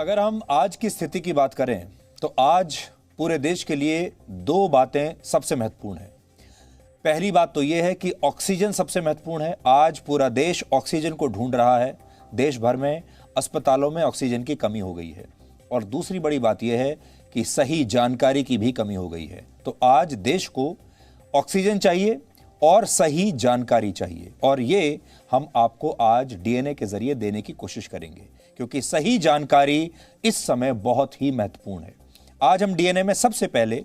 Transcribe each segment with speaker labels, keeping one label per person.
Speaker 1: अगर हम आज की स्थिति की बात करें तो आज पूरे देश के लिए दो बातें सबसे महत्वपूर्ण हैं। पहली बात तो यह है कि ऑक्सीजन सबसे महत्वपूर्ण है। आज पूरा देश ऑक्सीजन को ढूंढ रहा है। देश भर में अस्पतालों में ऑक्सीजन की कमी हो गई है। और दूसरी बड़ी बात यह है कि सही जानकारी की भी कमी हो गई है। तो आज देश को ऑक्सीजन चाहिए और सही जानकारी चाहिए, और ये हम आपको आज डीएनए के जरिए देने की कोशिश करेंगे, क्योंकि सही जानकारी इस समय बहुत ही महत्वपूर्ण है। आज हम डीएनए में सबसे पहले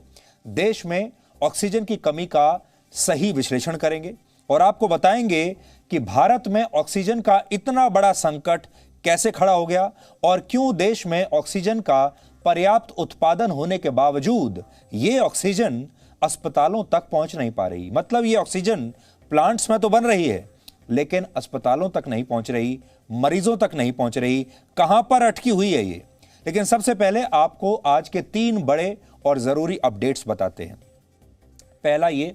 Speaker 1: देश में ऑक्सीजन की कमी का सही विश्लेषण करेंगे और आपको बताएंगे कि भारत में ऑक्सीजन का इतना बड़ा संकट कैसे खड़ा हो गया और क्यों देश में ऑक्सीजन का पर्याप्त उत्पादन होने के बावजूद ये ऑक्सीजन अस्पतालों तक पहुंच नहीं पा रही। मतलब ये ऑक्सीजन प्लांट्स में तो बन रही है लेकिन अस्पतालों तक नहीं पहुंच रही, मरीजों तक नहीं पहुंच रही। कहां पर अटकी हुई है ये? लेकिन सबसे पहले आपको आज के 3 बड़े और जरूरी अपडेट्स बताते हैं। पहला ये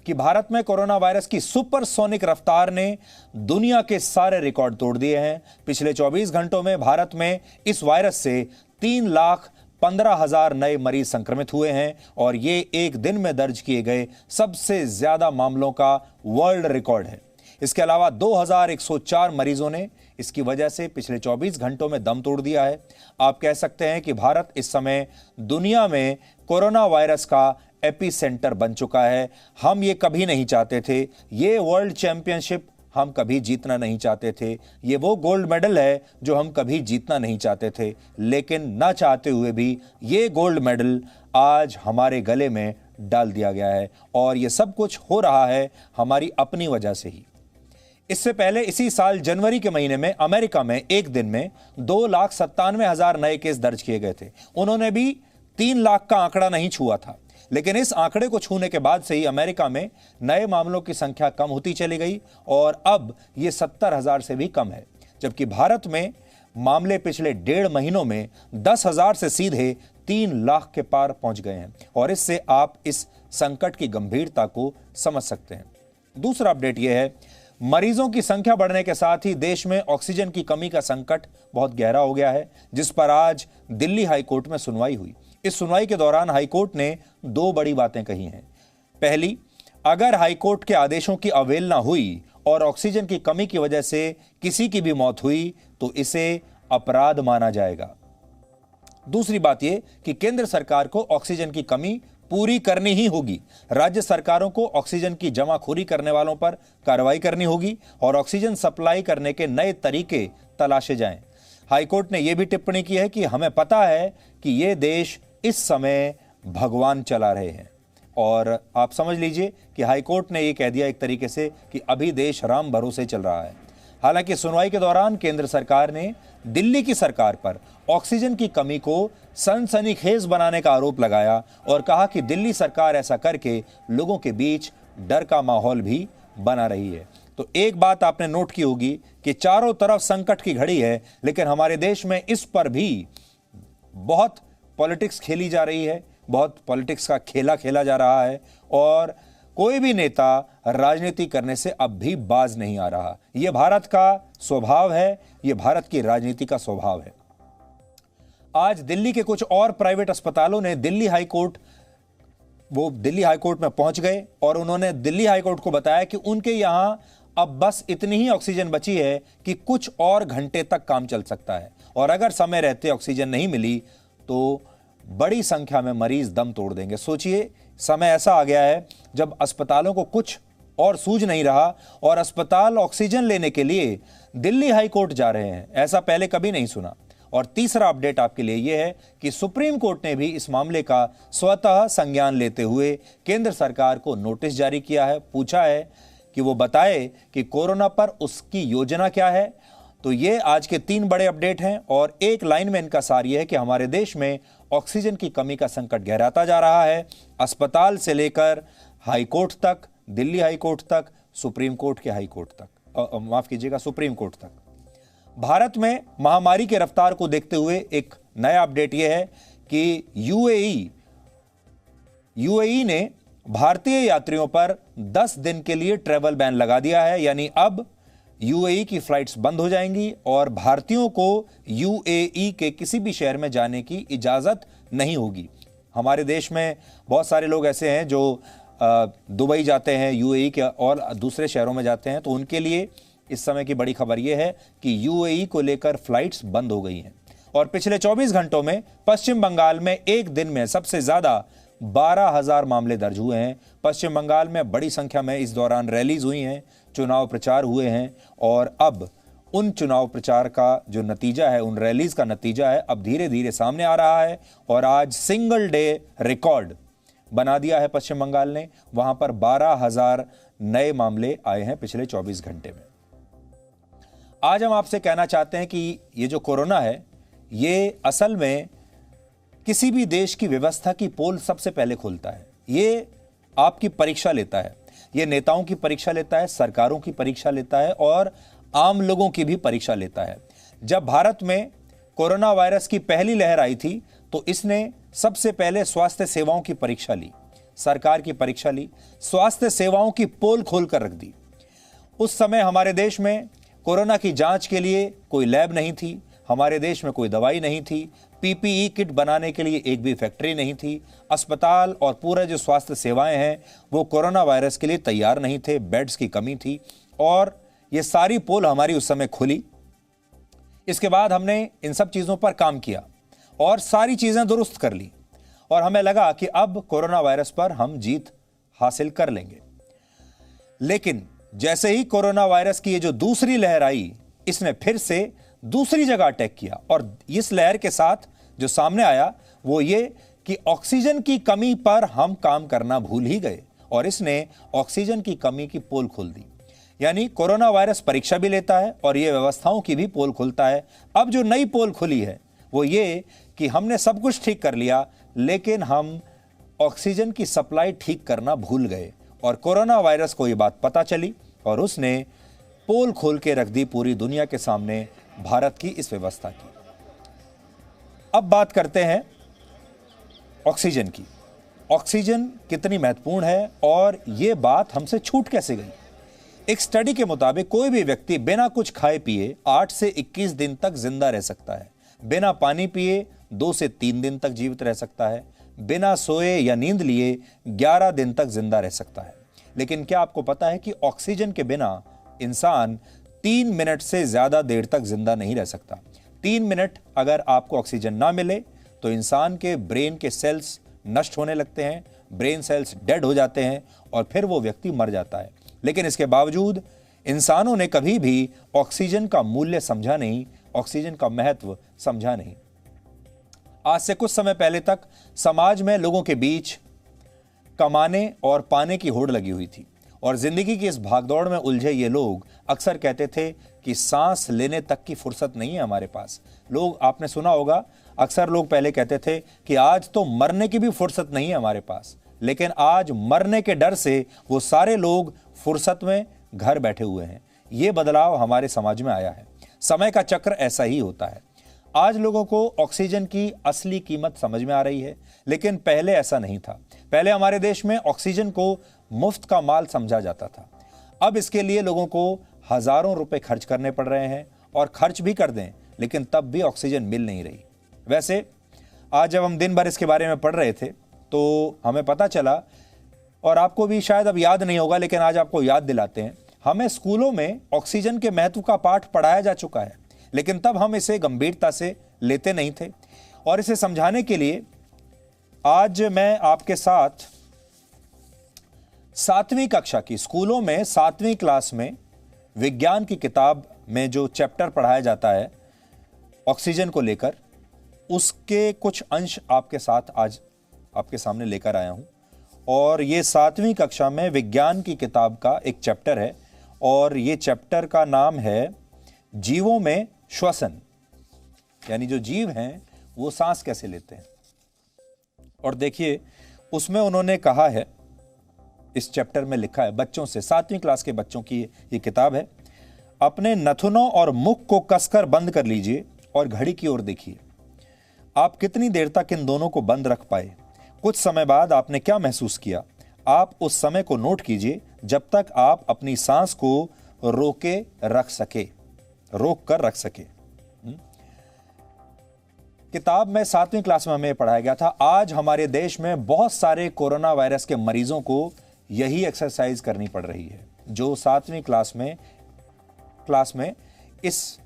Speaker 1: कि भारत में कोरोना वायरस की सुपरसोनिक रफ्तार ने दुनिया के सारे रिकॉर्ड तोड़ दिए हैं। पिछले 24 घंटों में भारत में इस वायरस से 3,15,000 नए मरीज संक्रमित हुए हैं और ये एक दिन में दर्ज किए गए सबसे ज्यादा मामलों का वर्ल्ड रिकॉर्ड है। इसके अलावा 2,104 मरीजों ने इसकी वजह से पिछले 24 घंटों में दम तोड़ दिया है। आप कह सकते हैं कि भारत इस समय दुनिया में कोरोना वायरस का एपी सेंटर बन चुका है। हम ये कभी नहीं चाहते थे। ये वर्ल्ड चैंपियनशिप हम कभी जीतना नहीं चाहते थे। ये वो गोल्ड मेडल है जो हम कभी जीतना नहीं चाहते थे, लेकिन ना चाहते हुए भी ये गोल्ड मेडल आज हमारे गले में डाल दिया गया है और ये सब कुछ हो रहा है हमारी अपनी वजह से ही। इससे पहले इसी साल जनवरी के महीने में अमेरिका में एक दिन में 2,97,000 नए केस दर्ज किए गए थे। उन्होंने भी 3 लाख का आंकड़ा नहीं छुआ था, लेकिन इस आंकड़े को छूने के बाद से ही अमेरिका में नए मामलों की संख्या कम होती चली गई और अब यह 70,000 से भी कम है। जबकि भारत में मामले पिछले 1.5 महीनों में 10,000 से सीधे 3 लाख के पार पहुंच गए हैं और इससे आप इस संकट की गंभीरता को समझ सकते हैं। दूसरा अपडेट यह है, मरीजों की संख्या बढ़ने के साथ ही देश में ऑक्सीजन की कमी का संकट बहुत गहरा हो गया है, जिस पर आज दिल्ली हाईकोर्ट में सुनवाई हुई। इस सुनवाई के दौरान हाईकोर्ट ने 2 बड़ी बातें कही हैं। पहली, अगर हाईकोर्ट के आदेशों की अवहेलना हुई और ऑक्सीजन की कमी की वजह से किसी की भी मौत हुई तो इसे अपराध माना जाएगा। दूसरी बात यह कि केंद्र सरकार को ऑक्सीजन की कमी पूरी करनी ही होगी। राज्य सरकारों को ऑक्सीजन की जमाखोरी करने वालों पर कार्रवाई करनी होगी और ऑक्सीजन सप्लाई करने के नए तरीके तलाशे जाएं। हाईकोर्ट ने यह भी टिप्पणी की है कि हमें पता है कि यह देश इस समय भगवान चला रहे हैं, और आप समझ लीजिए कि हाईकोर्ट ने यह कह दिया एक तरीके से कि अभी देश राम भरोसे चल रहा है। हालांकि सुनवाई के दौरान केंद्र सरकार ने दिल्ली की सरकार पर ऑक्सीजन की कमी को सनसनीखेज बनाने का आरोप लगाया और कहा कि दिल्ली सरकार ऐसा करके लोगों के बीच डर का माहौल भी बना रही है। तो एक बात आपने नोट की होगी कि चारों तरफ संकट की घड़ी है, लेकिन हमारे देश में इस पर भी बहुत पॉलिटिक्स खेली जा रही है, बहुत पॉलिटिक्स का खेला खेला जा रहा है और कोई भी नेता राजनीति करने से अब भी बाज नहीं आ रहा। यह भारत का स्वभाव है, यह भारत की राजनीति का स्वभाव है। आज दिल्ली के कुछ और प्राइवेट अस्पतालों ने दिल्ली हाईकोर्ट में पहुंच गए और उन्होंने दिल्ली हाईकोर्ट को बताया कि उनके यहां अब बस इतनी ही ऑक्सीजन बची है कि कुछ और घंटे तक काम चल सकता है और अगर समय रहते ऑक्सीजन नहीं मिली तो बड़ी संख्या में मरीज दम तोड़ देंगे। सोचिए, समय ऐसा आ गया है जब अस्पतालों को कुछ और सूझ नहीं रहा और अस्पताल ऑक्सीजन लेने के लिए दिल्ली हाईकोर्ट जा रहे हैं। ऐसा पहले कभी नहीं सुना। और तीसरा अपडेट आपके लिए यह है कि सुप्रीम कोर्ट ने भी इस मामले का स्वतः संज्ञान लेते हुए केंद्र सरकार को नोटिस जारी किया है, पूछा है कि वो बताए कि कोरोना पर उसकी योजना क्या है। तो ये आज के 3 बड़े अपडेट हैं और एक लाइन में इनका सार यह है कि हमारे देश में ऑक्सीजन की कमी का संकट गहराता जा रहा है, अस्पताल से लेकर हाईकोर्ट तक, दिल्ली हाईकोर्ट तक, सुप्रीम कोर्ट के हाईकोर्ट तक, माफ कीजिएगा, सुप्रीम कोर्ट तक। भारत में महामारी की रफ्तार को देखते हुए एक नया अपडेट यह है कि यूएई ने भारतीय यात्रियों पर 10 दिन के लिए ट्रैवल बैन लगा दिया है। यानी अब यूएई की फ्लाइट्स बंद हो जाएंगी और भारतीयों को यूएई के किसी भी शहर में जाने की इजाज़त नहीं होगी। हमारे देश में बहुत सारे लोग ऐसे हैं जो दुबई जाते हैं, यूएई के और दूसरे शहरों में जाते हैं, तो उनके लिए इस समय की बड़ी खबर यह है कि यूएई को लेकर फ्लाइट्स बंद हो गई हैं। और पिछले 24 घंटों में पश्चिम बंगाल में एक दिन में सबसे ज़्यादा 12,000 मामले दर्ज हुए हैं। पश्चिम बंगाल में बड़ी संख्या में इस दौरान रैलीज हुई हैं, चुनाव प्रचार हुए हैं और अब उन चुनाव प्रचार का जो नतीजा है, उन रैलीज का नतीजा है, अब धीरे धीरे सामने आ रहा है और आज सिंगल डे रिकॉर्ड बना दिया है पश्चिम बंगाल ने। वहां पर 12,000 नए मामले आए हैं पिछले 24 घंटे में। आज हम आपसे कहना चाहते हैं कि ये जो कोरोना है, ये असल में किसी भी देश की व्यवस्था की पोल सबसे पहले खोलता है। ये आपकी परीक्षा लेता है, ये नेताओं की परीक्षा लेता है, सरकारों की परीक्षा लेता है और आम लोगों की भी परीक्षा लेता है। जब भारत में कोरोना वायरस की पहली लहर आई थी तो इसने सबसे पहले स्वास्थ्य सेवाओं की परीक्षा ली, सरकार की परीक्षा ली, स्वास्थ्य सेवाओं की पोल खोल कर रख दी। उस समय हमारे देश में कोरोना की जांच के लिए कोई लैब नहीं थी, हमारे देश में कोई दवाई नहीं थी, पीपीई किट बनाने के लिए एक भी फैक्ट्री नहीं थी, अस्पताल और पूरे जो स्वास्थ्य सेवाएं हैं वो कोरोना वायरस के लिए तैयार नहीं थे, बेड्स की कमी थी और ये सारी पोल हमारी उस समय खुली। इसके बाद हमने इन सब चीज़ों पर काम किया और सारी चीज़ें दुरुस्त कर ली और हमें लगा कि अब कोरोना वायरस पर हम जीत हासिल कर लेंगे। लेकिन जैसे ही कोरोना वायरस की ये जो दूसरी लहर आई, इसने फिर से दूसरी जगह अटैक किया और इस लहर के साथ जो सामने आया वो ये कि ऑक्सीजन की कमी पर हम काम करना भूल ही गए और इसने ऑक्सीजन की कमी की पोल खोल दी। यानी कोरोना वायरस परीक्षा भी लेता है और ये व्यवस्थाओं की भी पोल खोलता है। अब जो नई पोल खुली है वो ये कि हमने सब कुछ ठीक कर लिया लेकिन हम ऑक्सीजन की सप्लाई ठीक करना भूल गए और कोरोना वायरस को ये बात पता चली और उसने पोल खोल के रख दी पूरी दुनिया के सामने भारत की इस व्यवस्था की। अब बात करते हैं ऑक्सीजन की। ऑक्सीजन कितनी महत्वपूर्ण है और यह बात हमसे छूट कैसे गई। एक स्टडी के मुताबिक कोई भी व्यक्ति बिना कुछ खाए पिए 8 से 21 दिन तक जिंदा रह सकता है, बिना पानी पिए 2 से 3 दिन तक जीवित रह सकता है, बिना सोए या नींद लिए 11 दिन तक जिंदा रह सकता है। लेकिन क्या आपको पता है कि ऑक्सीजन के बिना इंसान 3 मिनट से ज्यादा देर तक जिंदा नहीं रह सकता। 3 मिनट अगर आपको ऑक्सीजन ना मिले तो इंसान के ब्रेन के सेल्स नष्ट होने लगते हैं, ब्रेन सेल्स डेड हो जाते हैं और फिर वो व्यक्ति मर जाता है। लेकिन इसके बावजूद इंसानों ने कभी भी ऑक्सीजन का मूल्य समझा नहीं, ऑक्सीजन का महत्व समझा नहीं। आज से कुछ समय पहले तक समाज में लोगों के बीच कमाने और पाने की होड़ लगी हुई थी और जिंदगी की इस भागदौड़ में उलझे ये लोग अक्सर कहते थे कि सांस लेने तक की फुर्सत नहीं है हमारे पास। लोग, आपने सुना होगा, अक्सर लोग पहले कहते थे कि आज तो मरने की भी फुर्सत नहीं है हमारे पास, लेकिन आज मरने के डर से वो सारे लोग फुर्सत में घर बैठे हुए हैं। ये बदलाव हमारे समाज में आया है। समय का चक्र ऐसा ही होता है। आज लोगों को ऑक्सीजन की असली कीमत समझ में आ रही है, लेकिन पहले ऐसा नहीं था। पहले हमारे देश में ऑक्सीजन को मुफ्त का माल समझा जाता था। अब इसके लिए लोगों को हजारों रुपए खर्च करने पड़ रहे हैं और खर्च भी कर दें लेकिन तब भी ऑक्सीजन मिल नहीं रही। वैसे आज जब हम दिन भर इसके बारे में पढ़ रहे थे तो हमें पता चला, और आपको भी शायद अब याद नहीं होगा लेकिन आज आपको याद दिलाते हैं, हमें स्कूलों में ऑक्सीजन के महत्व का पाठ पढ़ाया जा चुका है लेकिन तब हम इसे गंभीरता से लेते नहीं थे। और इसे समझाने के लिए आज मैं आपके साथ 7वीं कक्षा की, स्कूलों में 7वीं क्लास में विज्ञान की किताब में जो चैप्टर पढ़ाया जाता है ऑक्सीजन को लेकर, उसके कुछ अंश आपके साथ आज आपके सामने लेकर आया हूं। और ये 7वीं कक्षा में विज्ञान की किताब का एक चैप्टर है और ये चैप्टर का नाम है जीवों में श्वसन, यानी जो जीव हैं वो सांस कैसे लेते हैं। और देखिए उसमें उन्होंने कहा है, इस चैप्टर में लिखा है बच्चों से, 7वीं क्लास के बच्चों की ये किताब है। अपने नथुनों और मुख को कसकर बंद कर लीजिए और घड़ी की ओर देखिए। आप कितनी देर तक इन दोनों को बंद रख पाए। कुछ समय बाद आपने क्या महसूस किया। आप उस समय को नोट कीजिए जब तक आप अपनी सांस को रोक कर रख सके। किताब में 7वीं क्लास में हमें पढ़ाया गया था। आज हमारे देश में बहुत सारे कोरोना वायरस के मरीजों को यही एक्सरसाइज करनी पड़ रही है, जो 7वीं क्लास में इस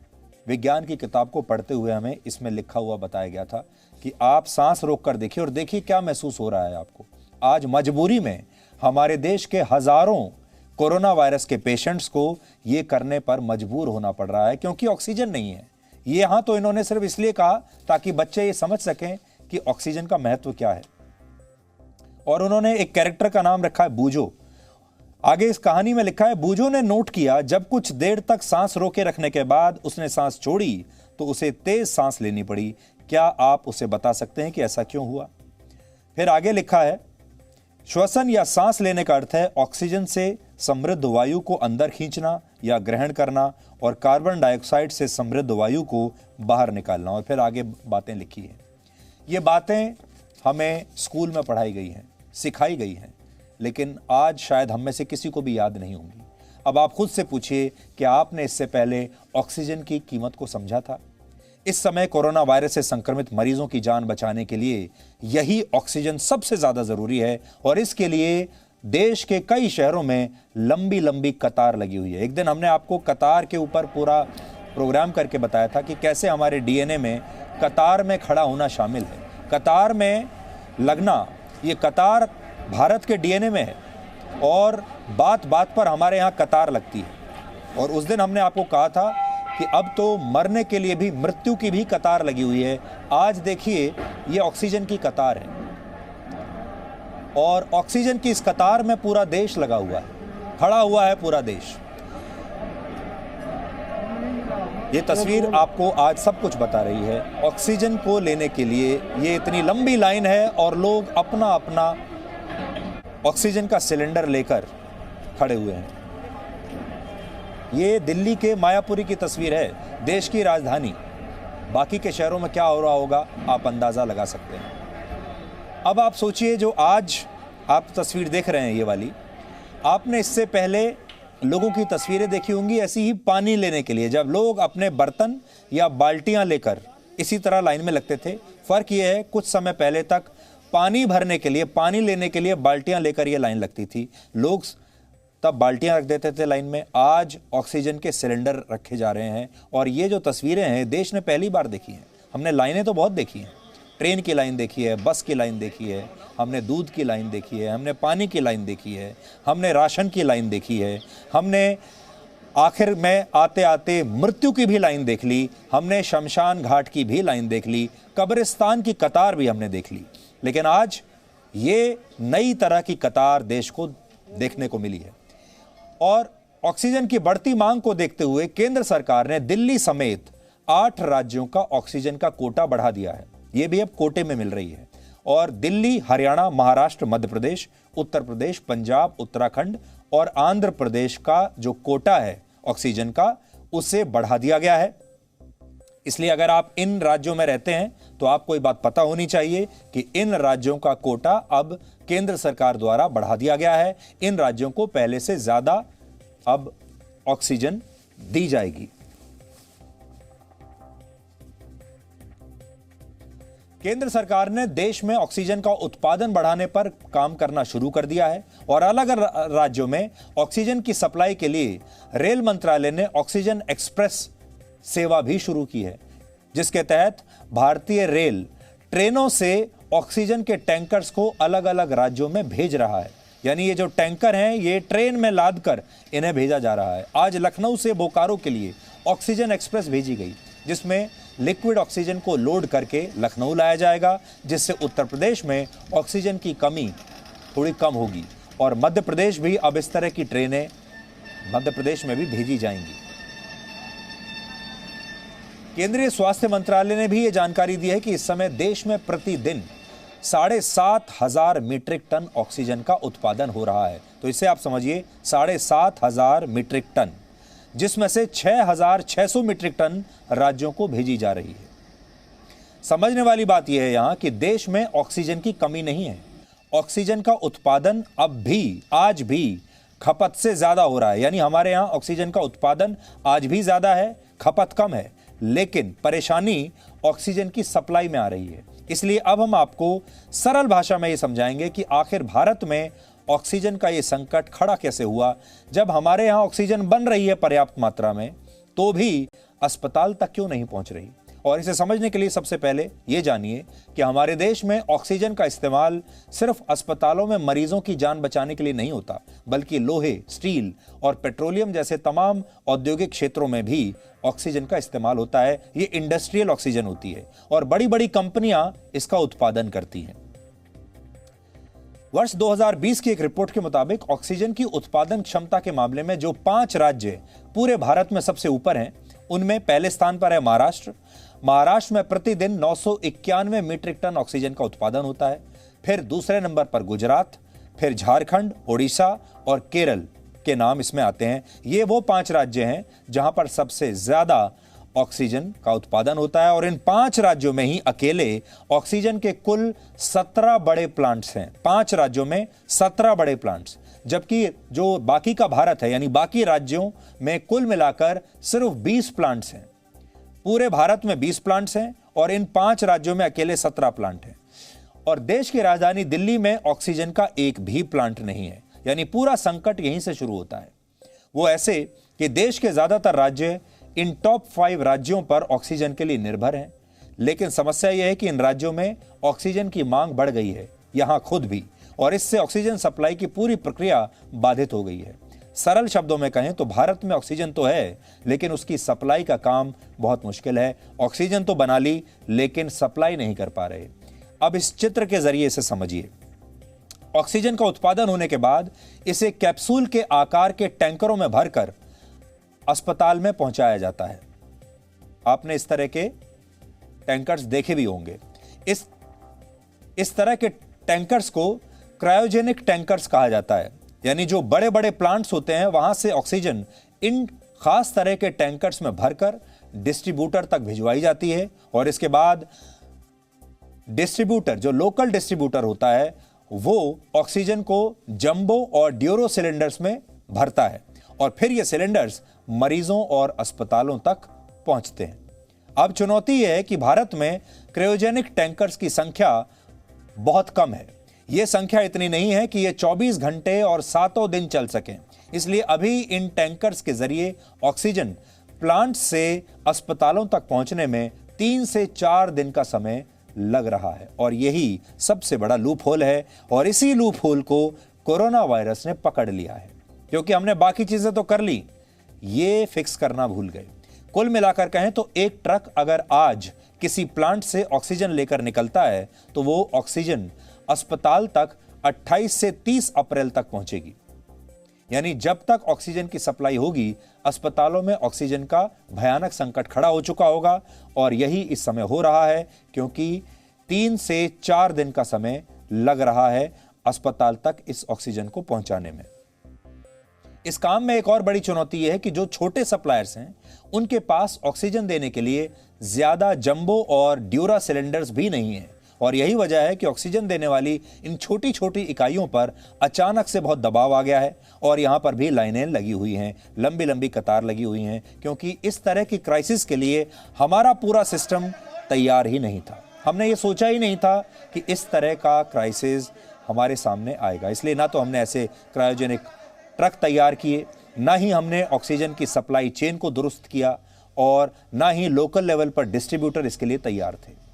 Speaker 1: विज्ञान की किताब को पढ़ते हुए हमें इसमें लिखा हुआ बताया गया था कि आप सांस रोक कर देखिए और देखिए क्या महसूस हो रहा है आपको। आज मजबूरी में हमारे देश के हजारों कोरोना वायरस के पेशेंट्स को यह करने पर मजबूर होना पड़ रहा है, क्योंकि ऑक्सीजन नहीं है। ये यहां तो इन्होंने सिर्फ इसलिए कहा ताकि बच्चे ये समझ सकें कि ऑक्सीजन का महत्व क्या है। और उन्होंने एक कैरेक्टर का नाम रखा है बूझो। आगे इस कहानी में लिखा है, बूझो ने नोट किया जब कुछ देर तक सांस रोके रखने के बाद उसने सांस छोड़ी तो उसे तेज सांस लेनी पड़ी। क्या आप उसे बता सकते हैं कि ऐसा क्यों हुआ? फिर आगे लिखा है, श्वसन या सांस लेने का अर्थ है ऑक्सीजन से समृद्ध वायु को अंदर खींचना या ग्रहण करना और कार्बन डाइऑक्साइड से समृद्ध वायु को बाहर निकालना। और फिर आगे बातें लिखी हैं। ये बातें हमें स्कूल में पढ़ाई गई हैं, सिखाई गई हैं, लेकिन आज शायद हम में से किसी को भी याद नहीं होंगी। अब आप खुद से पूछिए कि आपने इससे पहले ऑक्सीजन की कीमत को समझा था? इस समय कोरोना वायरस से संक्रमित मरीजों की जान बचाने के लिए यही ऑक्सीजन सबसे ज्यादा जरूरी है और इसके लिए देश के कई शहरों में लंबी लंबी कतार लगी हुई है। एक दिन हमने आपको कतार के ऊपर पूरा प्रोग्राम करके बताया था कि कैसे हमारे डीएनए में कतार में खड़ा होना शामिल है। कतार में लगना, ये कतार भारत के डीएनए में है और बात बात पर हमारे यहाँ कतार लगती है। और उस दिन हमने आपको कहा था कि अब तो मरने के लिए भी, मृत्यु की भी कतार लगी हुई है। आज देखिए, ये ऑक्सीजन की कतार है और ऑक्सीजन की इस कतार में पूरा देश लगा हुआ है, खड़ा हुआ है पूरा देश। ये तस्वीर आपको आज सब कुछ बता रही है। ऑक्सीजन को लेने के लिए ये इतनी लंबी लाइन है और लोग अपना अपना ऑक्सीजन का सिलेंडर लेकर खड़े हुए हैं। ये दिल्ली के मायापुरी की तस्वीर है, देश की राजधानी। बाकी के शहरों में क्या हो रहा होगा आप अंदाजा लगा सकते हैं। अब आप सोचिए, जो आज आप तस्वीर देख रहे हैं ये वाली, आपने इससे पहले लोगों की तस्वीरें देखी होंगी ऐसी ही पानी लेने के लिए, जब लोग अपने बर्तन या बाल्टियां लेकर इसी तरह लाइन में लगते थे। फर्क ये है, कुछ समय पहले तक पानी भरने के लिए, पानी लेने के लिए बाल्टियां लेकर ये लाइन लगती थी। लोग तब बाल्टियां रख देते थे लाइन में। आज ऑक्सीजन के सिलेंडर रखे जा रहे हैं और ये जो तस्वीरें हैं देश ने पहली बार देखी हैं। हमने लाइनें तो बहुत देखी हैं, ट्रेन की लाइन देखी है, बस की लाइन देखी है, हमने दूध की लाइन देखी है, हमने पानी की लाइन देखी है, हमने राशन की लाइन देखी है, हमने आखिर में आते आते मृत्यु की भी लाइन देख ली, हमने शमशान घाट की भी लाइन देख ली, कब्रिस्तान की कतार भी हमने देख ली। लेकिन आज ये नई तरह की कतार देश को देखने को मिली है। और ऑक्सीजन की बढ़ती मांग को देखते हुए केंद्र सरकार ने दिल्ली समेत 8 राज्यों का ऑक्सीजन का कोटा बढ़ा दिया है। ये भी अब कोटे में मिल रही है और दिल्ली, हरियाणा, महाराष्ट्र, मध्य प्रदेश, उत्तर प्रदेश, पंजाब, उत्तराखंड और आंध्र प्रदेश का जो कोटा है ऑक्सीजन का, उसे बढ़ा दिया गया है। इसलिए अगर आप इन राज्यों में रहते हैं तो आपको ये बात पता होनी चाहिए कि इन राज्यों का कोटा अब केंद्र सरकार द्वारा बढ़ा दिया गया है। इन राज्यों को पहले से ज्यादा अब ऑक्सीजन दी जाएगी। केंद्र सरकार ने देश में ऑक्सीजन का उत्पादन बढ़ाने पर काम करना शुरू कर दिया है और अलग अलग राज्यों में ऑक्सीजन की सप्लाई के लिए रेल मंत्रालय ने ऑक्सीजन एक्सप्रेस सेवा भी शुरू की है, जिसके तहत भारतीय रेल ट्रेनों से ऑक्सीजन के टैंकर्स को अलग अलग राज्यों में भेज रहा है। यानी ये जो टैंकर हैं ये ट्रेन में लाद कर इन्हें भेजा जा रहा है। आज लखनऊ से बोकारो के लिए ऑक्सीजन एक्सप्रेस भेजी गई, जिसमें लिक्विड ऑक्सीजन को लोड करके लखनऊ लाया जाएगा, जिससे उत्तर प्रदेश में ऑक्सीजन की कमी थोड़ी कम होगी और मध्य प्रदेश भी अब इस तरह की ट्रेनें मध्य प्रदेश में भी भेजी जाएंगी। केंद्रीय स्वास्थ्य मंत्रालय ने भी यह जानकारी दी है कि इस समय देश में प्रतिदिन 7,500 मीट्रिक टन ऑक्सीजन का उत्पादन हो रहा है। तो इसे आप समझिए 7,500 मीट्रिक टन, जिसमें से 6,600 मीट्रिक टन राज्यों को भेजी जा रही है। समझने वाली बात यह है यहां कि देश में ऑक्सीजन की कमी नहीं है। ऑक्सीजन का उत्पादन अब भी, आज भी खपत से ज्यादा हो रहा है। यानी हमारे यहां ऑक्सीजन का उत्पादन आज भी ज्यादा है, खपत कम है, लेकिन परेशानी ऑक्सीजन की सप्लाई में आ रही है। इसलिए अब हम आपको सरल भाषा में यह समझाएंगे कि आखिर भारत में ऑक्सीजन का यह संकट खड़ा कैसे हुआ। जब हमारे यहां ऑक्सीजन बन रही है पर्याप्त मात्रा में, तो भी अस्पताल तक क्यों नहीं पहुंच रही। और इसे समझने के लिए सबसे पहले यह जानिए कि हमारे देश में ऑक्सीजन का इस्तेमाल सिर्फ अस्पतालों में मरीजों की जान बचाने के लिए नहीं होता, बल्कि लोहे, स्टील और पेट्रोलियम जैसे तमाम औद्योगिक क्षेत्रों में भी ऑक्सीजन का इस्तेमाल होता है। ये इंडस्ट्रियल ऑक्सीजन होती है और बड़ी बड़ी कंपनियां इसका उत्पादन करती हैं। वर्ष 2020 की एक रिपोर्ट के मुताबिक ऑक्सीजन की उत्पादन क्षमता के मामले में जो 5 राज्य पूरे भारत में सबसे ऊपर हैं, उनमें पहले स्थान पर है महाराष्ट्र। महाराष्ट्र में प्रतिदिन 991 मीट्रिक टन ऑक्सीजन का उत्पादन होता है। फिर दूसरे नंबर पर गुजरात, फिर झारखंड, ओडिशा और केरल के नाम इसमें आते हैं। ये वो 5 राज्य हैं जहां पर सबसे ज्यादा ऑक्सीजन का उत्पादन होता है और इन 5 राज्यों में ही अकेले ऑक्सीजन के कुल 17 बड़े प्लांट्स हैं। 5 राज्यों में 17 बड़े प्लांट्स, जबकि जो बाकी का भारत है, यानी बाकी राज्यों में कुल मिलाकर सिर्फ 20 प्लांट्स हैं। पूरे भारत में 20 प्लांट्स हैं और इन 5 राज्यों में अकेले 17 प्लांट हैं। और देश की राजधानी दिल्ली में ऑक्सीजन का एक भी प्लांट नहीं है। यानी पूरा संकट यहीं से शुरू होता है। वो ऐसे कि देश के ज्यादातर राज्य इन टॉप 5 राज्यों पर ऑक्सीजन के लिए निर्भर हैं, लेकिन समस्या यह है कि इन राज्यों में ऑक्सीजन की मांग बढ़ गई है, यहां खुद भी, और इससे ऑक्सीजन सप्लाई की पूरी प्रक्रिया बाधित हो गई है। सरल शब्दों में कहें तो भारत में ऑक्सीजन तो है, लेकिन उसकी सप्लाई का काम बहुत मुश्किल है। ऑक्सीजन तो बना ली, लेकिन सप्लाई नहीं कर पा रहे। अब इस चित्र के जरिए इसे समझिए। ऑक्सीजन का उत्पादन होने के बाद इसे कैप्सूल के आकार के टैंकरों में भरकर अस्पताल में पहुंचाया जाता है। आपने इस तरह के टैंकर्स देखे भी होंगे। इस तरह के टैंकर्स को क्रायोजेनिक टैंकर्स कहा जाता है। यानी जो बड़े बड़े प्लांट्स होते हैं, वहां से ऑक्सीजन इन खास तरह के टैंकर्स में भरकर डिस्ट्रीब्यूटर तक भिजवाई जाती है और इसके बाद डिस्ट्रीब्यूटर, जो लोकल डिस्ट्रीब्यूटर होता है, वो ऑक्सीजन को जंबो और ड्यूरो सिलेंडर्स में भरता है और फिर ये सिलेंडर्स मरीजों और अस्पतालों तक पहुंचते हैं। अब चुनौती यह है कि भारत में क्रायोजेनिक टैंकर्स की संख्या बहुत कम है। यह संख्या इतनी नहीं है कि यह 24 घंटे और 7 दिन चल सकें। इसलिए अभी इन टैंकर्स के जरिए ऑक्सीजन प्लांट से अस्पतालों तक पहुंचने में 3 से 4 दिन का समय लग रहा है और यही सबसे बड़ा लूप होल है। और इसी लूप होल को कोरोना वायरस ने पकड़ लिया है, क्योंकि हमने बाकी चीजें तो कर ली, ये फिक्स करना भूल गए। कुल मिलाकर कहें तो एक ट्रक अगर आज किसी प्लांट से ऑक्सीजन लेकर निकलता है तो वो ऑक्सीजन अस्पताल तक 28 से 30 अप्रैल तक पहुंचेगी। यानी जब तक ऑक्सीजन की सप्लाई होगी, अस्पतालों में ऑक्सीजन का भयानक संकट खड़ा हो चुका होगा और यही इस समय हो रहा है, क्योंकि 3 से 4 दिन का समय लग रहा है अस्पताल तक इस ऑक्सीजन को पहुंचाने में। इस काम में एक और बड़ी चुनौती यह है कि जो छोटे सप्लायर्स हैं, उनके पास ऑक्सीजन देने के लिए ज्यादा जंबो और ड्यूरा सिलेंडर्स भी नहीं है और यही वजह है कि ऑक्सीजन देने वाली इन छोटी छोटी इकाइयों पर अचानक से बहुत दबाव आ गया है और यहां पर भी लाइनें लगी हुई हैं, लंबी लंबी कतार लगी हुई हैं, क्योंकि इस तरह की क्राइसिस के लिए हमारा पूरा सिस्टम तैयार ही नहीं था। हमने ये सोचा ही नहीं था कि इस तरह का क्राइसिस हमारे सामने आएगा। इसलिए ना तो हमने ऐसे क्रायोजेनिक ट्रक तैयार किए, ना ही हमने ऑक्सीजन की सप्लाई चेन को दुरुस्त किया और ना ही लोकल लेवल पर डिस्ट्रीब्यूटर इसके लिए तैयार थे।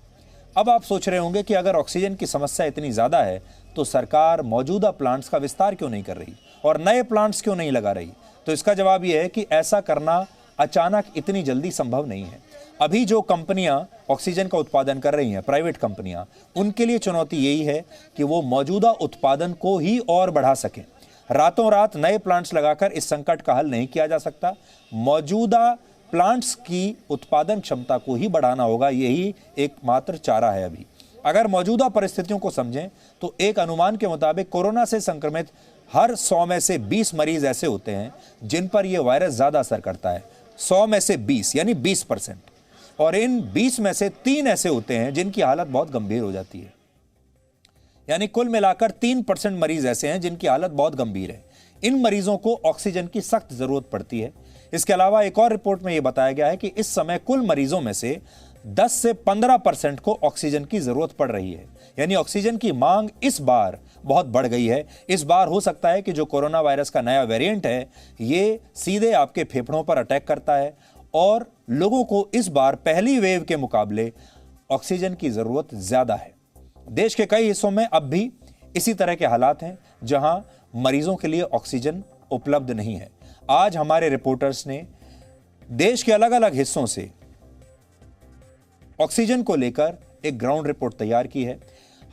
Speaker 1: अब आप सोच रहे होंगे कि अगर ऑक्सीजन की समस्या इतनी ज्यादा है तो सरकार मौजूदा प्लांट्स का विस्तार क्यों नहीं कर रही और नए प्लांट्स क्यों नहीं लगा रही। तो इसका जवाब यह है कि ऐसा करना अचानक इतनी जल्दी संभव नहीं है। अभी जो कंपनियां ऑक्सीजन का उत्पादन कर रही हैं, प्राइवेट कंपनियां, उनके लिए चुनौती यही है कि वो मौजूदा उत्पादन को ही और बढ़ा सकें। रातों रात नए प्लांट्स लगाकर इस संकट का हल नहीं किया जा सकता। मौजूदा प्लांट्स की उत्पादन क्षमता को ही बढ़ाना होगा, यही एकमात्र चारा है। अभी अगर मौजूदा परिस्थितियों को समझें तो एक अनुमान के मुताबिक कोरोना से संक्रमित हर 100 में से 20 मरीज ऐसे होते हैं जिन पर यह वायरस ज्यादा असर करता है। 100 में से 20 यानी 20%, और इन 20 में से 3 ऐसे होते हैं जिनकी हालत बहुत गंभीर हो जाती है। यानी कुल मिलाकर 3% मरीज ऐसे हैं जिनकी हालत बहुत गंभीर है। इन मरीजों को ऑक्सीजन की सख्त जरूरत पड़ती है। इसके अलावा एक और रिपोर्ट में यह बताया गया है कि इस समय कुल मरीजों में से 10 से 15% को ऑक्सीजन की जरूरत पड़ रही है। यानी ऑक्सीजन की मांग इस बार बहुत बढ़ गई है। इस बार हो सकता है कि जो कोरोना वायरस का नया वेरिएंट है ये सीधे आपके फेफड़ों पर अटैक करता है और लोगों को इस बार पहली वेव के मुकाबले ऑक्सीजन की जरूरत ज्यादा है। देश के कई हिस्सों में अब भी इसी तरह के हालात हैं जहां मरीजों के लिए ऑक्सीजन उपलब्ध नहीं है। आज हमारे रिपोर्टर्स ने देश के अलग अलग हिस्सों से ऑक्सीजन को लेकर एक ग्राउंड रिपोर्ट तैयार की है।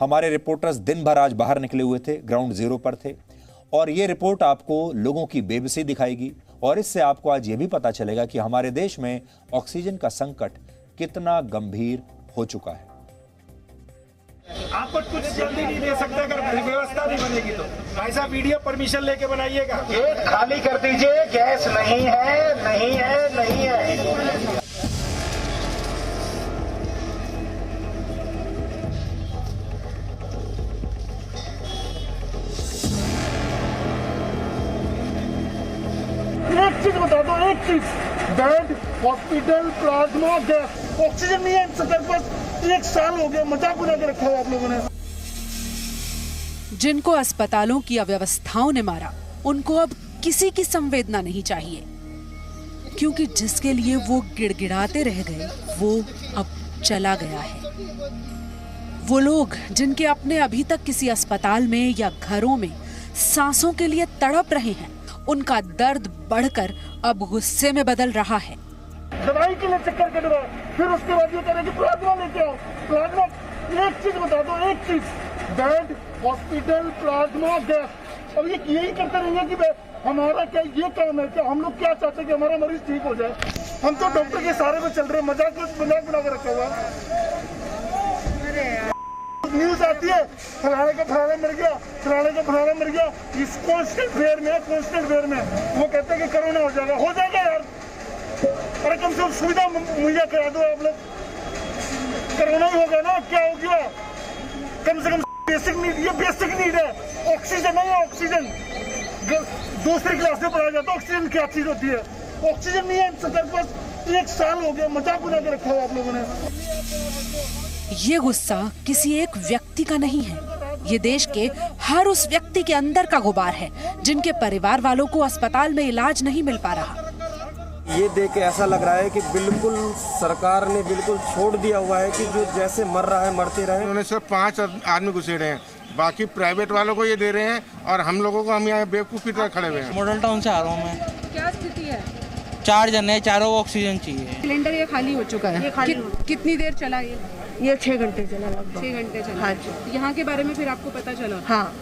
Speaker 1: हमारे रिपोर्टर्स दिन भर आज बाहर निकले हुए थे, ग्राउंड जीरो पर थे और यह रिपोर्ट आपको लोगों की बेबसी दिखाएगी और इससे आपको आज यह भी पता चलेगा कि हमारे देश में ऑक्सीजन का संकट कितना गंभीर हो चुका है।
Speaker 2: आपको कुछ जल्दी नहीं दे सकते अगर व्यवस्था नहीं बनेगी तो ऐसा वीडियो परमिशन लेके बनाइएगा।
Speaker 3: एक खाली कर दीजिए, गैस नहीं है, नहीं है, नहीं है।
Speaker 2: एक चीज बता दो, एक चीज, bed, hospital, plasma, gas, oxygen नहीं है सरकार पास। 1 साल हो गया, मजाक बना के रखा है आप लोगों ने।
Speaker 4: जिनको अस्पतालों की अव्यवस्थाओं ने मारा उनको अब किसी की संवेदना नहीं चाहिए, क्योंकि जिसके लिए वो गिड़गिड़ाते रह गए वो अब चला गया है। वो लोग जिनके अपने अभी तक किसी अस्पताल में या घरों में सांसों के लिए तड़प रहे हैं, उनका दर्द बढ़कर अब गुस्से में बदल रहा है।
Speaker 2: दवाई के लिए चक्कर कटवा, फिर उसके बाद ये करें कि प्लाज्मा लेके आओ, प्लाज्मा। एक चीज बता दो, एक चीज, बेड, हॉस्पिटल, प्लाज्मा, गैस। अब ये यही करते रहेंगे कि हमारा क्या ये काम है क्या? हम लोग क्या चाहते हैं कि हमारा मरीज ठीक हो जाए? हम तो डॉक्टर के सहारे पे चल रहे हैं, मजाक बना के रखा हुआ। न्यूज आती है फलाने का फलाना मर गया, फलाने का फलाना मर गया। इस कॉन्स्टेंट फेयर में वो कहते हैं कि कोरोना हो जाएगा यार। अरे कम से कम सुविधा मुहैया करा दो आप लोग। कोरोना ही होगा ना, क्या हो गया? कम से कम बेसिक नीड, ये बेसिक नीड है। ऑक्सीजन नहीं है, ऑक्सीजन दूसरी क्लास में पढ़ाया जाता है ऑक्सीजन क्या चीज होती है। ऑक्सीजन नहीं है सरकार पास। 1 साल हो गया, मजाक बना के रखा है आप लोगों ने।
Speaker 4: ये गुस्सा किसी एक व्यक्ति का नहीं है, ये देश के हर उस व्यक्ति के अंदर का गुबार है जिनके परिवार वालों को अस्पताल में इलाज नहीं मिल पा रहा।
Speaker 5: ये देख के ऐसा लग रहा है कि बिल्कुल सरकार ने बिल्कुल छोड़ दिया हुआ है कि जो जैसे मर रहा है मरते रहे।
Speaker 6: उन्होंने सिर्फ 5 आदमी घुसेड़े हैं, बाकी प्राइवेट वालों को ये दे रहे हैं और हम लोगों को हम यहाँ बेवकूफ़ की तरह खड़े हुए हैं।
Speaker 7: मॉडल टाउन से आ रहा हूँ मैं।
Speaker 8: क्या स्थिति है?
Speaker 7: 4 जने हैं, चारों को ऑक्सीजन चाहिए।
Speaker 8: सिलेंडर ये खाली हो चुका है। कितनी देर चला ये
Speaker 9: 6 घंटे चला लगभग।
Speaker 8: 6 घंटे चला।
Speaker 9: हाँ जी।
Speaker 8: यहाँ के बारे में फिर आपको पता चला?
Speaker 9: हाँ।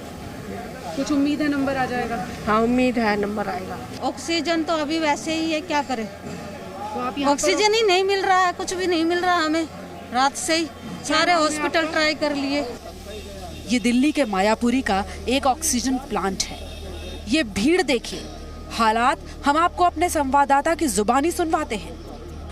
Speaker 8: कुछ उम्मीद है नंबर आ जाएगा?
Speaker 9: हाँ उम्मीद है नंबर आएगा।
Speaker 10: ऑक्सीजन तो अभी वैसे ही है, क्या करें?
Speaker 8: तो आप
Speaker 10: ऑक्सीजन ही नहीं मिल रहा है, कुछ भी नहीं मिल रहा हमें। रात से ही सारे हॉस्पिटल ट्राई कर लिए।
Speaker 4: ये दिल्ली के मायापुरी का एक ऑक्सीजन प्लांट है। ये भीड़ देखिए, हालात हम आपको अपने संवाददाता की जुबानी सुनवाते हैं।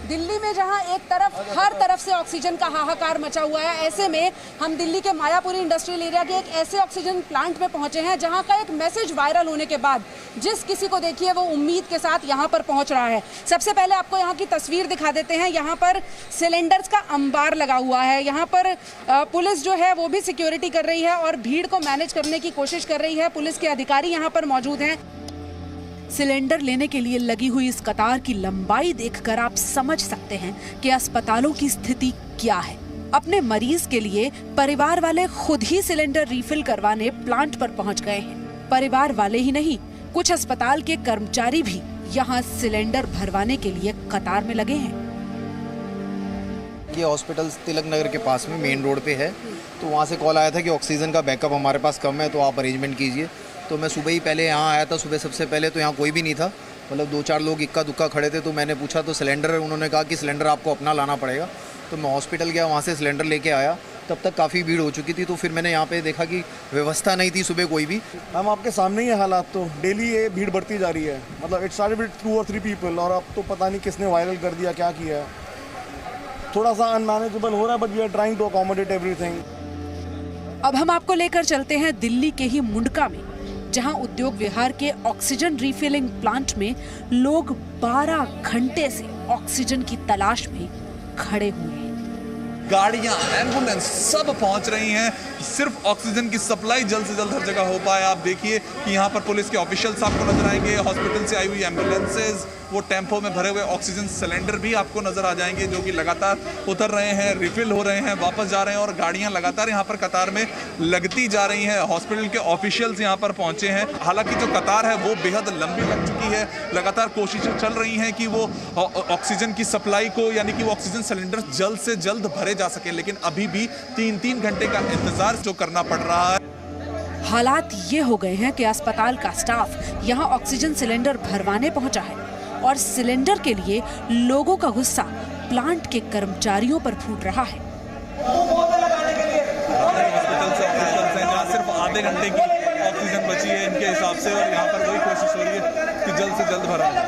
Speaker 4: दिल्ली में जहां एक तरफ हर तरफ से ऑक्सीजन का हाहाकार मचा हुआ है, ऐसे में हम दिल्ली के मायापुरी इंडस्ट्रियल एरिया के एक ऐसे ऑक्सीजन प्लांट में पहुंचे हैं जहां का एक मैसेज वायरल होने के बाद जिस किसी को देखिए वो उम्मीद के साथ यहां पर पहुंच रहा है। सबसे पहले आपको यहां की तस्वीर दिखा देते हैं। यहां पर सिलेंडर्स का अंबार लगा हुआ है। यहां पर पुलिस जो है वो भी सिक्योरिटी कर रही है और भीड़ को मैनेज करने की कोशिश कर रही है। पुलिस के अधिकारी यहां पर मौजूद हैं। सिलेंडर लेने के लिए लगी हुई इस कतार की लंबाई देखकर आप समझ सकते हैं कि अस्पतालों की स्थिति क्या है। अपने मरीज के लिए परिवार वाले खुद ही सिलेंडर रिफिल करवाने प्लांट पर पहुंच गए हैं। परिवार वाले ही नहीं, कुछ अस्पताल के कर्मचारी भी यहां सिलेंडर भरवाने के लिए कतार में लगे हैं।
Speaker 11: ये हॉस्पिटल तिलक नगर के पास में मेन रोड पे है, तो वहाँ से कॉल आया था कि ऑक्सीजन का बैकअप हमारे पास कम है, तो आप अरेंजमेंट कीजिए। तो मैं सुबह ही पहले यहाँ आया था। सुबह सबसे पहले तो यहाँ कोई भी नहीं था, मतलब 2-4 लोग इक्का दुक्का खड़े थे। तो मैंने पूछा तो सिलेंडर, उन्होंने कहा कि सिलेंडर आपको अपना लाना पड़ेगा। तो मैं हॉस्पिटल गया, वहाँ से सिलेंडर लेके आया। तब तक काफ़ी भीड़ हो चुकी थी। तो फिर मैंने यहाँ पे देखा कि व्यवस्था नहीं थी सुबह कोई भी।
Speaker 5: हम आपके सामने ही हालात, तो डेली ये भीड़ बढ़ती जा रही है। मतलब it started with 2 or 3 people और अब तो पता नहीं किसने वायरल कर दिया, क्या किया है। थोड़ा सा अनमैनेजेबल हो रहा है, but we are trying to accommodate everything.
Speaker 4: अब हम आपको लेकर चलते हैं दिल्ली के ही मुंडका में, जहां उद्योग विहार के ऑक्सीजन रिफिलिंग प्लांट में लोग 12 घंटे से ऑक्सीजन की तलाश में खड़े हुए हैं।
Speaker 12: गाड़ियां, एम्बुलेंस सब पहुंच रही हैं, सिर्फ ऑक्सीजन की सप्लाई जल्द से जल्द हर जगह हो पाए। आप देखिए कि यहाँ पर पुलिस के ऑफिशियल्स आपको नजर आएंगे, हॉस्पिटल से आई हुई एम्बुलेंसेज, वो टेम्पो में भरे हुए ऑक्सीजन सिलेंडर भी आपको नजर आ जाएंगे, जो कि लगातार उतर रहे हैं, रिफिल हो रहे हैं, वापस जा रहे हैं, और गाड़ियां लगातार यहाँ पर कतार में लगती जा रही हैं। हॉस्पिटल के ऑफिशियल्स यहाँ पर पहुंचे हैं। हालांकि जो कतार है वो बेहद लंबी लग चुकी है। लगातार कोशिशें चल रही हैं कि वो ऑक्सीजन की सप्लाई को, यानी कि वो ऑक्सीजन सिलेंडर जल्द से जल्द भरे जा सके, लेकिन अभी भी 3-3 घंटे का इंतजार जो करना पड़ रहा है।
Speaker 4: हालात ये हो गए हैं कि अस्पताल का स्टाफ यहाँ ऑक्सीजन सिलेंडर भरवाने पहुंचा है और सिलेंडर के लिए लोगों का गुस्सा प्लांट के कर्मचारियों पर फूट रहा है।
Speaker 12: हॉस्पिटल से ऑफिशियल्स हैं, जहाँ सिर्फ आधे घंटे की ऑक्सीजन बची है इनके हिसाब से, और यहाँ पर वही कोशिश हो रही है कि जल्द से जल्द भरा जाए।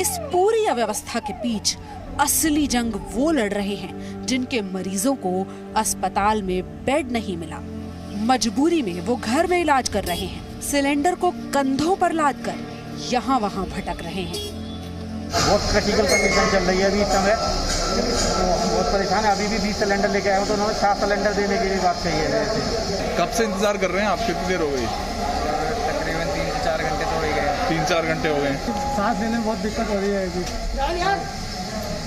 Speaker 4: इस पूरी अव्यवस्था के बीच असली जंग वो लड़ रहे हैं जिनके मरीजों को अस्पताल में बेड नहीं मिला। मजबूरी में वो घर में इलाज कर रहे हैं, सिलेंडर को कंधों पर लादकर यहाँ वहाँ भटक रहे हैं।
Speaker 3: बहुत क्रिटिकल कंडीशन चल रही है अभी इस समय, तो बहुत परेशान है। अभी भी 20 सिलेंडर लेके आए हो, तो उन्होंने 7 सिलेंडर देने की भी बात कही है।
Speaker 12: कब से इंतजार कर रहे हैं आप? कितनी देर हो गई?
Speaker 3: तकरीबन 3 से 4 घंटे तो हो गए।
Speaker 12: 3-4 घंटे हो गए।
Speaker 3: सांस लेने में बहुत दिक्कत हो रही है अभी।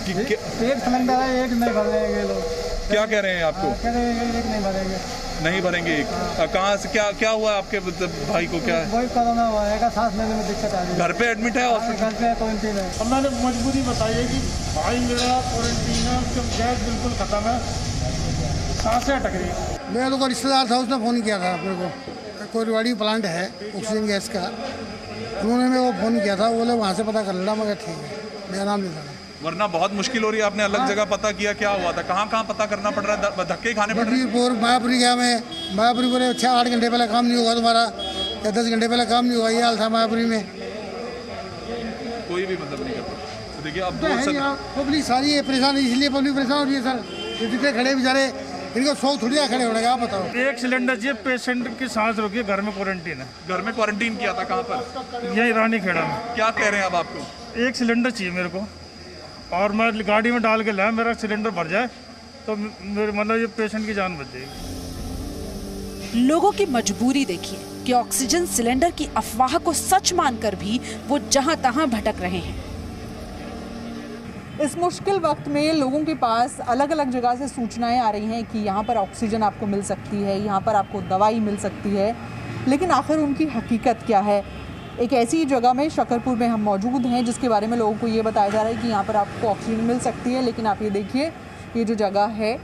Speaker 3: एक सिलेंडर है, एक नहीं भरेंगे लोग।
Speaker 12: क्या कह रहे हैं आपको?
Speaker 3: कह रहे हैं एक नहीं भरेंगे।
Speaker 12: नहीं भरेंगे एक? कहाँ से क्या हुआ आपके भाई को? क्या है?
Speaker 3: वही कोरोना हुआ है, सांस लेने में दिक्कत आ रही है।
Speaker 12: घर पे एडमिट है?
Speaker 3: घर पे क्वारंटीन है।
Speaker 2: अब मैंने मजबूरी बताई है कि भाई मेरा क्वारंटीन है, उसका गैस बिल्कुल खत्म है, सांसें अटक रही है।
Speaker 5: मेरे लोग रिश्तेदार था, उसने फ़ोन किया था अपने को, कोई प्लांट है ऑक्सीजन गैस का, उन्होंने मेरे को फ़ोन किया था, बोले वहाँ से पता कर लेना। मगर ठीक है, मेरा नाम नहीं था।
Speaker 12: वरना बहुत मुश्किल हो रही है। आपने अलग जगह पता किया, क्या हुआ था? कहाँ पता करना पड़ रहा है? धक्के खाने पड़ रहे हैं?
Speaker 5: मायापुरी गया मैं, मायापुरी बोले 6-8 घंटे पहले काम नहीं होगा तुम्हारा, या 10 घंटे पहले काम नहीं हुआ। ये हाल था मायापुरी में।
Speaker 12: कोई भी मतलब नहीं करता। तो देखिए अब
Speaker 5: पब्लिक सारी है परेशान, इसलिए पब्लिक परेशान हो रही है सर। ये जितने खड़े बेचारे, इनको 100 थोड़ी खड़े होने का, आप बताओ।
Speaker 2: एक सिलेंडर चाहिए, पेशेंट की सांस रोकी, घर में क्वारंटीन है।
Speaker 12: घर में क्वारंटीन किया था? कहाँ पर?
Speaker 2: यही रानी खेड़ा में।
Speaker 12: क्या कह रहे हैं अब आपको?
Speaker 2: एक सिलेंडर चाहिए मेरे को, और मैं गाड़ी में डाल के लाया, मेरा सिलेंडर भर जाए तो मेरे मतलब ये पेशेंट की जान बच जाएगी।
Speaker 4: लोगों की मजबूरी देखिए कि ऑक्सीजन सिलेंडर की अफवाह को सच मानकर भी वो जहां तहां भटक रहे हैं।
Speaker 8: इस मुश्किल वक्त में लोगों के पास अलग अलग जगह से सूचनाएं आ रही हैं कि यहाँ पर ऑक्सीजन आपको मिल सकती है, यहाँ पर आपको दवाई मिल सकती है, लेकिन आखिर उनकी हकीकत क्या है? एक ऐसी जगह में शकरपुर में हम मौजूद हैं जिसके बारे में लोगों को ये बताया जा रहा है कि यहाँ पर आपको ऑक्सीजन मिल सकती है, लेकिन आप ये देखिए, ये जो जगह है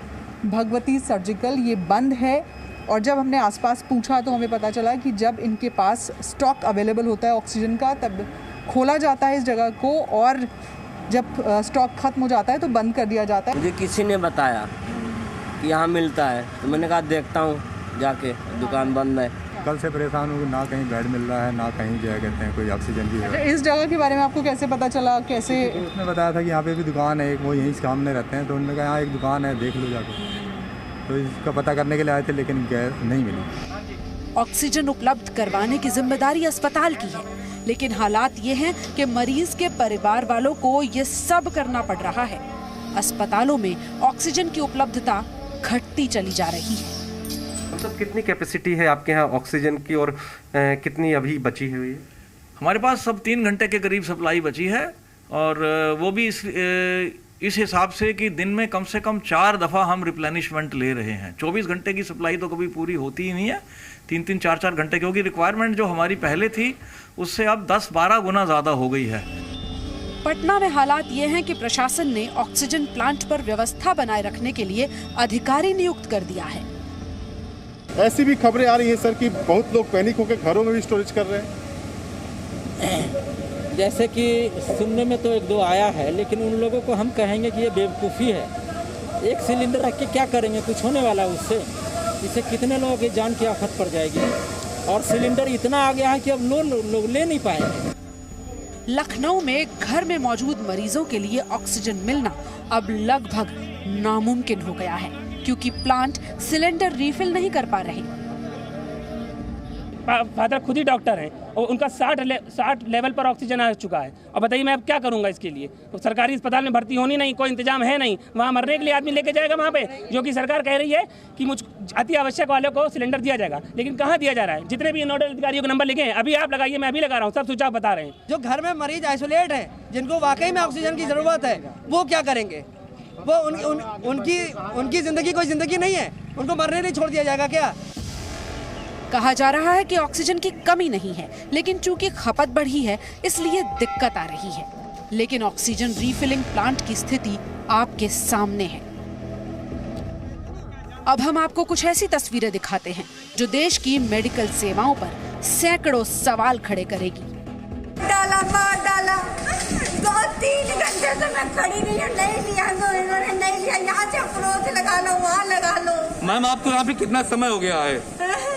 Speaker 8: भगवती सर्जिकल, ये बंद है। और जब हमने आसपास पूछा तो हमें पता चला कि जब इनके पास स्टॉक अवेलेबल होता है ऑक्सीजन का, तब खोला जाता है इस जगह को, और जब स्टॉक खत्म हो जाता है तो बंद कर दिया जाता है।
Speaker 13: मुझे किसी ने बताया कि यहाँ मिलता है, तो मैंने कहा देखता हूँ जाके, दुकान बंद है।
Speaker 14: कल से परेशान हूँ, ना कहीं बेड मिल रहा है, ना कहीं जो है कहते हैं कोई ऑक्सीजन की।
Speaker 8: अच्छा, इस जगह के बारे में आपको कैसे पता चला? कैसे?
Speaker 14: उसने बताया था कि यहाँ पे भी दुकान है एक, वो यहीं सामने रहते हैं, तो उन्होंने कहा यहाँ एक दुकान है, देख लो जाके। तो इसका पता करने के लिए आए थे, लेकिन गैस नहीं मिली।
Speaker 4: ऑक्सीजन उपलब्ध करवाने की जिम्मेदारी अस्पताल की है, लेकिन हालात ये हैं कि मरीज के परिवार वालों को ये सब करना पड़ रहा है। अस्पतालों में ऑक्सीजन की उपलब्धता घटती चली जा रही है।
Speaker 15: मतलब कितनी कैपेसिटी है आपके यहाँ ऑक्सीजन की, और कितनी अभी बची हुई है?
Speaker 16: हमारे पास सब 3 घंटे के करीब सप्लाई बची है, और वो भी इस हिसाब से कि दिन में कम से कम 4 दफ़ा हम रिप्लेनिशमेंट ले रहे हैं। 24 घंटे की सप्लाई तो कभी पूरी होती ही नहीं है, 3-3, 4-4 घंटे की होगी। रिक्वायरमेंट जो हमारी पहले थी उससे अब 10-12 गुना ज़्यादा हो गई है।
Speaker 4: पटना में हालात ये हैं कि प्रशासन ने ऑक्सीजन प्लांट पर व्यवस्था बनाए रखने के लिए अधिकारी नियुक्त कर दिया है।
Speaker 17: ऐसी भी खबरें आ रही हैं सर कि बहुत लोग पैनिक होकर घरों में भी स्टोरेज कर रहे हैं।
Speaker 18: जैसे कि सुनने में तो 1-2 आया है, लेकिन उन लोगों को हम कहेंगे कि ये बेवकूफ़ी है। एक सिलेंडर रख के क्या करेंगे? कुछ होने वाला उससे? इससे कितने लोगों की जान की आफत पड़ जाएगी, और सिलेंडर इतना आ गया है कि अब लोग ले नहीं पाएंगे।
Speaker 4: लखनऊ में घर में मौजूद मरीजों के लिए ऑक्सीजन मिलना अब लगभग नामुमकिन हो गया है, क्योंकि प्लांट सिलेंडर रिफिल नहीं कर पा रहे।
Speaker 19: फादर खुद ही डॉक्टर हैं और उनका 60 लेवल पर ऑक्सीजन आ चुका है। और बताइए मैं अब क्या करूंगा इसके लिए? तो सरकारी अस्पताल में भर्ती होनी नहीं, कोई इंतजाम है नहीं, वहाँ मरने के लिए आदमी लेके जाएगा वहाँ पे, जो कि सरकार कह रही है कि मुझ अति आवश्यक वालों को सिलेंडर दिया जाएगा, लेकिन कहाँ दिया जा रहा है? जितने भी नोडल अधिकारियों के नंबर लिखे हैं अभी आप लगाइए, मैं अभी लगा रहा हूँ, सब स्विच ऑफ बता रहे हैं।
Speaker 20: जो घर में मरीज आइसोलेट है, जिनको वाकई में ऑक्सीजन की जरूरत है, वो क्या करेंगे? वो उनकी जिंदगी कोई जिंदगी नहीं है, उनको मरने नहीं छोड़ दिया जाएगा क्या?
Speaker 4: कहा जा रहा है कि ऑक्सीजन की कमी नहीं है, लेकिन चूंकि खपत बढ़ी है इसलिए दिक्कत आ रही है। लेकिन ऑक्सीजन रीफिलिंग प्लांट की स्थिति आपके सामने है। अब हम आपको कुछ ऐसी तस्वीरें दिखाते हैं जो देश की मेडिकल सेवाओं पर सैकड़ों सवाल खड़े करेगी।
Speaker 21: डाला मार डाला, 2-3 घंटे से मैं खड़ी नहीं हूँ, नहीं लिया इन्होंने, नहीं लिया। यहाँ से अप्रोच लगा लो, वहाँ लगा लो।
Speaker 22: मैम आपको यहाँ पे कितना समय हो गया है?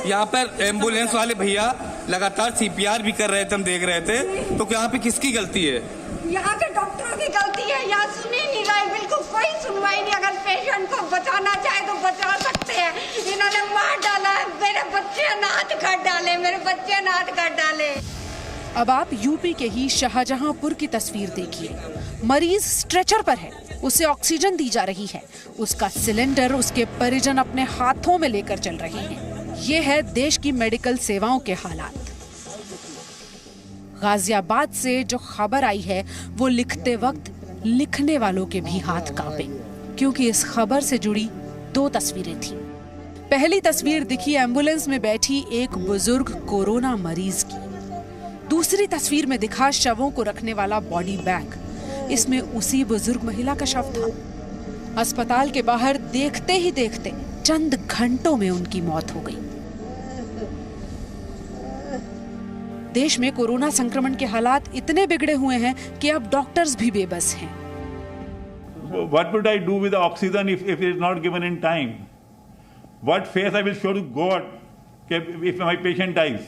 Speaker 22: यहाँ पर एम्बुलेंस वाले भैया लगातार CPR भी कर रहे थे, हम देख रहे थे, तो यहाँ पे किसकी गलती है?
Speaker 21: यहाँ के डॉक्टरों की गलती है, यहाँ सुनी नहीं रहे, बिल्कुल कोई सुनवाई नहीं। अगर पेशेंट को बचाना चाहे तो बचा सकते हैं, इन्होंने मार डाला, मेरे बच्चे नाथ कर डाले, मेरे बच्चे नाथ कर डाले।
Speaker 4: अब आप यूपी के ही शाहजहांपुर की तस्वीर देखिए। मरीज स्ट्रेचर पर है, उसे ऑक्सीजन दी जा रही है, उसका सिलेंडर उसके परिजन अपने हाथों में लेकर चल रहे हैं। ये है देश की मेडिकल सेवाओं के हालात। गाजियाबाद से जो खबर आई है वो लिखते वक्त लिखने वालों के भी हाथ कांपे, क्योंकि इस खबर से जुड़ी 2 तस्वीरें थीं। पहली तस्वीर दिखी एम्बुलेंस में बैठी एक बुजुर्ग कोरोना मरीज की। दूसरी तस्वीर में दिखा शवों को रखने वाला बॉडी बैग। इसमें उसी बुजुर्ग महिला का शव था। अस्पताल के बाहर देखते ही देखते चंद घंटों में उनकी मौत हो गई। देश में कोरोना संक्रमण के हालात इतने बिगड़े हुए हैं कि अब डॉक्टर्स भी बेबस हैं।
Speaker 23: What would I do with the oxygen if it is not given in time? What face I will show to God if my patient dies?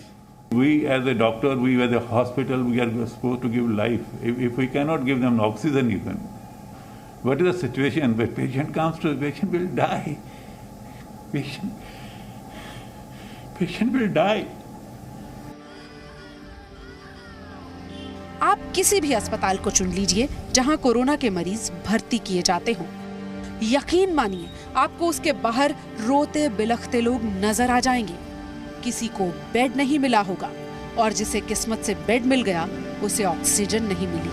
Speaker 23: We as a doctor, we as a hospital, we are supposed to give life. If we cannot give them oxygen even, what is the situation? When patient comes to, patient will die. Patient will die.
Speaker 4: आप किसी भी अस्पताल को चुन लीजिए जहां corona के मरीज भर्ती किए जाते हों। यकीन मानिए आपको उसके बाहर रोते बिलखते लोग नजर आ जाएंगे। किसी को बेड नहीं मिला होगा और जिसे किस्मत से बेड मिल गया उसे ऑक्सीजन नहीं मिली।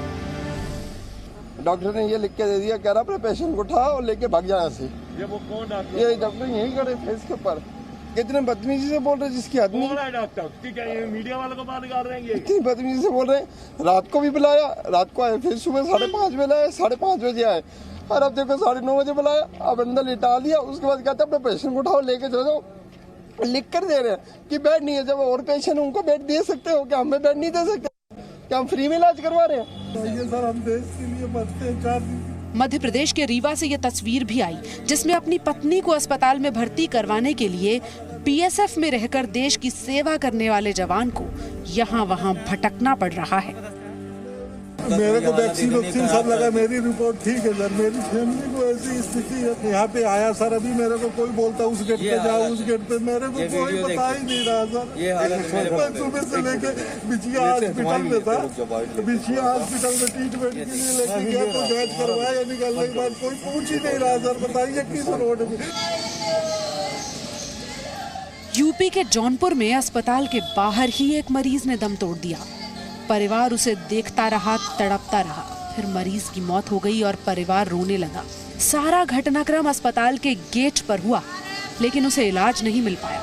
Speaker 24: डॉक्टर ने ये लिख के दे दिया, कह रहा अपने पेशेंट को उठा और लेके भाग जाए से।
Speaker 23: ये वो कौन डॉक्टर?
Speaker 24: ये डॉक्टर यही खड़े फेस के ऊपर, कितने बदतमीजी से बोल रहे हैं जिसकी हद नहीं।
Speaker 23: कौन है डॉक्टर? ठीक है, ये मीडिया वालों को बात निकाल रहे हैं।
Speaker 24: इतनी बदतमीजी से बोल रहे हैं। रात को भी बुलाया, रात को आए, फिर सुबह 5:30 बजे आए, 5:30 बजे आए, और अब देखो 9:30 बजे बुलाया, अब अंदर लिटा दिया। उसके बाद कहते अपने पेशेंट को उठाओ लेके चले जाओ। लिख कर दे रहे हैं कि बेड नहीं है। जब और पेशेंट उनको बेड दे सकते हो, क्या हमें बेड नहीं दे सकते? क्या हम फ्री में इलाज करवा रहे हैं?
Speaker 2: ये सर हम देश के लिए मरते हैं 4 दिन।
Speaker 4: मध्य प्रदेश के रीवा से ये तस्वीर भी आई जिसमें अपनी पत्नी को अस्पताल में भर्ती करवाने के लिए BSF में रहकर देश की सेवा करने वाले जवान को यहाँ वहाँ भटकना पड़ रहा है।
Speaker 2: मेरे को वैक्सीन सब लगा, मेरी रिपोर्ट ठीक है सर, मेरी फैमिली को ऐसी स्थिति है। यहाँ पे आया सर, अभी मेरे को कोई बोलता उस गेट पे जाओ, उस गेट पे, मेरे को कोई बता ही नहीं रहा सर। मैं सुबह से लेके बिछिया हॉस्पिटल में था, बिछिया हॉस्पिटल में ट्रीटमेंट के लिए लेके गया तो जांच करवाया, निकलने के बाद कोई पूछ ही नहीं रहा सर। बताइए किस रोड में?
Speaker 4: यूपी के जौनपुर में अस्पताल के बाहर ही एक मरीज ने दम तोड़ दिया। परिवार उसे देखता रहा, तड़पता रहा। फिर मरीज की मौत हो गई और परिवार रोने लगा। सारा घटनाक्रम अस्पताल के गेट पर हुआ, लेकिन उसे इलाज नहीं मिल पाया।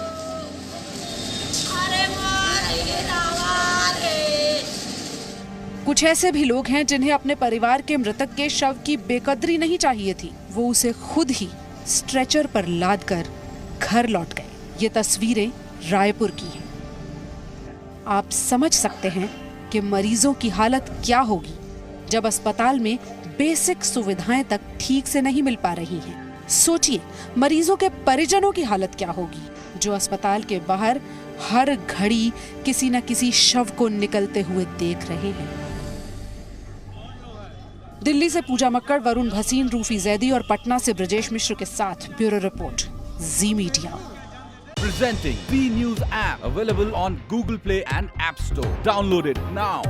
Speaker 4: कुछ ऐसे भी लोग हैं जिन्हें अपने परिवार के मृतक के शव की बेकदरी नहीं चाहिए थी। वो उसे खुद ही स्ट्रेचर पर लादकर घर लौट गए। ये तस्वीरें रायपुर की हैं। आप समझ सकते हैं कि मरीजों की हालत क्या होगी जब अस्पताल में बेसिक सुविधाएं तक ठीक से नहीं मिल पा रही हैं। सोचिए मरीजों के परिजनों की हालत क्या होगी जो अस्पताल के बाहर हर घड़ी किसी न किसी शव को निकलते हुए देख रहे हैं। दिल्ली से पूजा मक्कड़, वरुण भसीन, रूफी जैदी और पटना से ब्रजेश मिश्र के साथ bureau report, ji media.
Speaker 1: Presenting B News app, available on Google Play and App Store. Download it now.